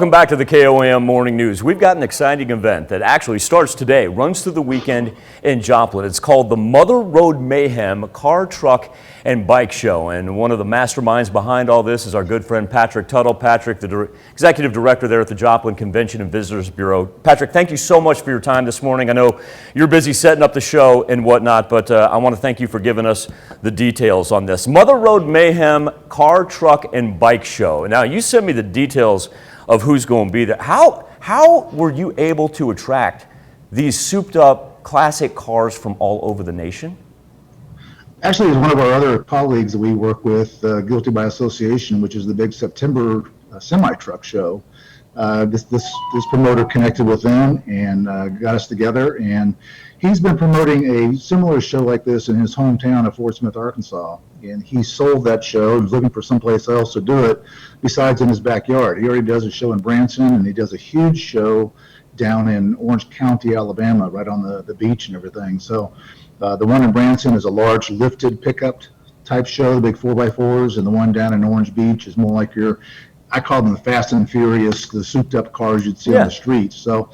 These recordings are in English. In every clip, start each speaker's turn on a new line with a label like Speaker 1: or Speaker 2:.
Speaker 1: Welcome back to the KOAM Morning News. We've got an exciting event that actually starts today, runs through the weekend in Joplin. It's called the Mother Road Mayhem Car, Truck, and Bike Show. And one of the masterminds behind all this is our good friend Patrick Tuttle. Patrick, the executive director there at the Joplin Convention and Visitors Bureau. Patrick, thank you so much for your time this morning. I know you're busy setting up the show and whatnot, but I want to thank you for giving us the details on this. Mother Road Mayhem Car, Truck, and Bike Show. Now, you sent me the details of who's going to be there. How were you able to attract these souped up classic cars from all over the nation?
Speaker 2: Actually, it's one of our other colleagues that we work with, Guilty by Association, which is the big September semi-truck show. This promoter connected with them and got us together, and he's been promoting a similar show like this in his hometown of Fort Smith, Arkansas. And he sold that show. He was looking for someplace else to do it besides in his backyard. He already does a show in Branson, and he does a huge show down in Orange County, Alabama, right on the beach and everything. So the one in Branson is a large lifted pickup type show, the big 4x4s, and the one down in Orange Beach is more like I call them the Fast and Furious, the souped up cars you'd see on the streets. So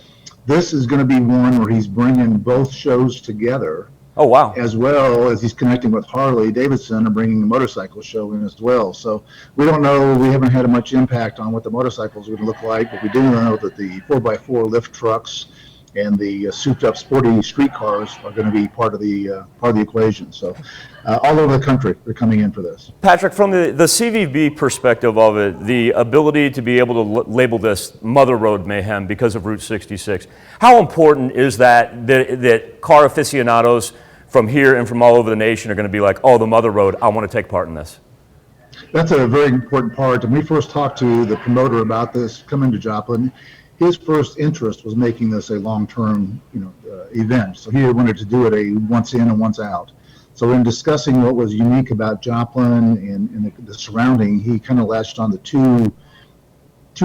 Speaker 2: this is going to be one where he's bringing both shows together.
Speaker 1: Oh, wow.
Speaker 2: As well as he's connecting with Harley Davidson and bringing the motorcycle show in as well. So we don't know, we haven't had much impact on what the motorcycles would look like, but we do know that the 4x4 lift trucks and the souped up sporty street cars are going to be part of the equation. So all over the country, they're coming in for this.
Speaker 1: Patrick, from the CVB perspective of it, the ability to be able to label this Mother Road Mayhem because of Route 66, how important is that car aficionados from here and from all over the nation are going to be like, oh, the Mother Road, I want to take part in this?
Speaker 2: That's a very important part. When we first talked to the promoter about this coming to Joplin, his first interest was making this a long-term, event. So he wanted to do it a once in and once out. So in discussing what was unique about Joplin and the surrounding, he kind of latched on the two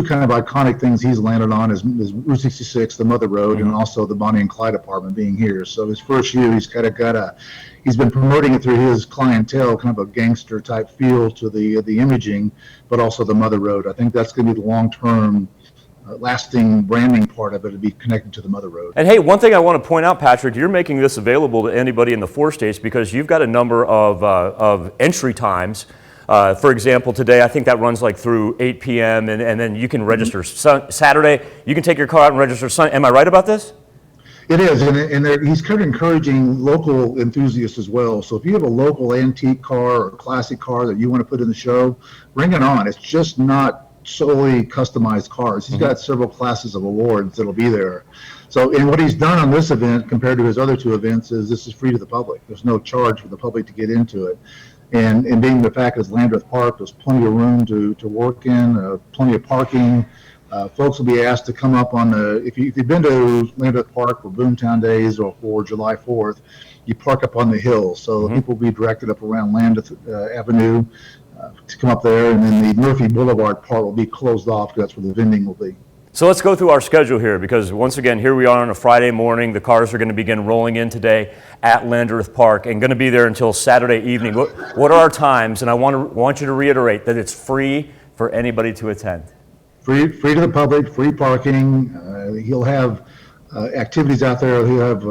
Speaker 2: kind of iconic things he's landed on is Route 66, the Mother Road, and also the Bonnie and Clyde apartment being here. So his first year, he's kind of he's been promoting it through his clientele, kind of a gangster type feel to the imaging, but also the Mother Road. I think that's going to be the long-term lasting branding part of it to be connected to the Mother Road.
Speaker 1: And hey, one thing I want to point out, Patrick, you're making this available to anybody in the 4 states because you've got a number of entry times. For example, today I think that runs like through 8 p.m. and then you can register Saturday. You can take your car out and register Sunday. Am I right about this?
Speaker 2: It is, and he's kind of encouraging local enthusiasts as well. So if you have a local antique car or classic car that you want to put in the show, bring it on. It's just not solely customized cars. He's got several classes of awards that'll be there. So, and what he's done on this event compared to his other 2 events is this is free to the public. There's no charge for the public to get into it. And being the fact it's Landreth Park, there's plenty of room to work in, plenty of parking. Folks will be asked to come up on if you've been to Landreth Park for Boomtown Days or for July 4th, you park up on the hill. So people will be directed up around Landreth Avenue to come up there, and then the Murphy Boulevard part will be closed off because that's where the vending will be.
Speaker 1: So let's go through our schedule here because once again, here we are on a Friday morning. The cars are going to begin rolling in today at Landreth Park and going to be there until Saturday evening. What are our times? And I want you to reiterate that it's free for anybody to attend.
Speaker 2: Free to the public, free parking. He'll have activities out there. He'll have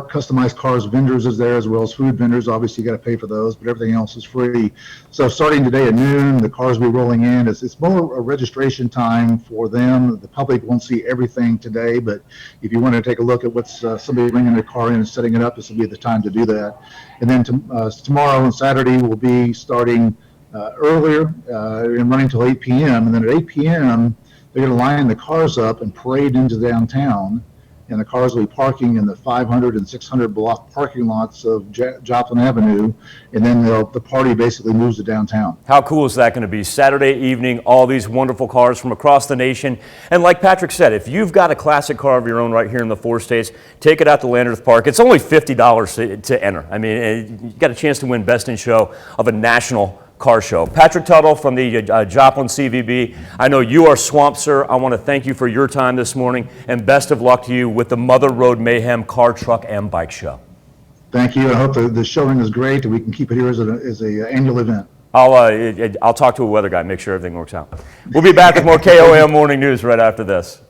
Speaker 2: customized cars vendors is there as well as food vendors. Obviously, you got to pay for those, but everything else is free. So starting today at noon, the cars will be rolling in. It's more a registration time for them. The public won't see everything today, but if you want to take a look at what's somebody bringing their car in and setting it up, this will be the time to do that. And then tomorrow and Saturday will be starting earlier and running till 8 p.m. And then at 8 p.m., they're going to line the cars up and parade into downtown. And the cars will be parking in the 500 and 600 block parking lots of Joplin Avenue, and then the party basically moves to downtown.
Speaker 1: How cool is that going to be? Saturday evening, all these wonderful cars from across the nation. And like Patrick said, if you've got a classic car of your own right here in the 4 states, take it out to Landreth Park. It's only $50 to enter. I mean, you got a chance to win Best in Show of a national car show. Patrick Tuttle from the Joplin CVB. I know you are swamped, sir. I want to thank you for your time this morning and best of luck to you with the Mother Road Mayhem Car, Truck, and Bike Show.
Speaker 2: Thank you. I hope the showing is great and we can keep it here as an annual event.
Speaker 1: I'll talk to a weather guy, make sure everything works out. We'll be back with more KOAM Morning News right after this.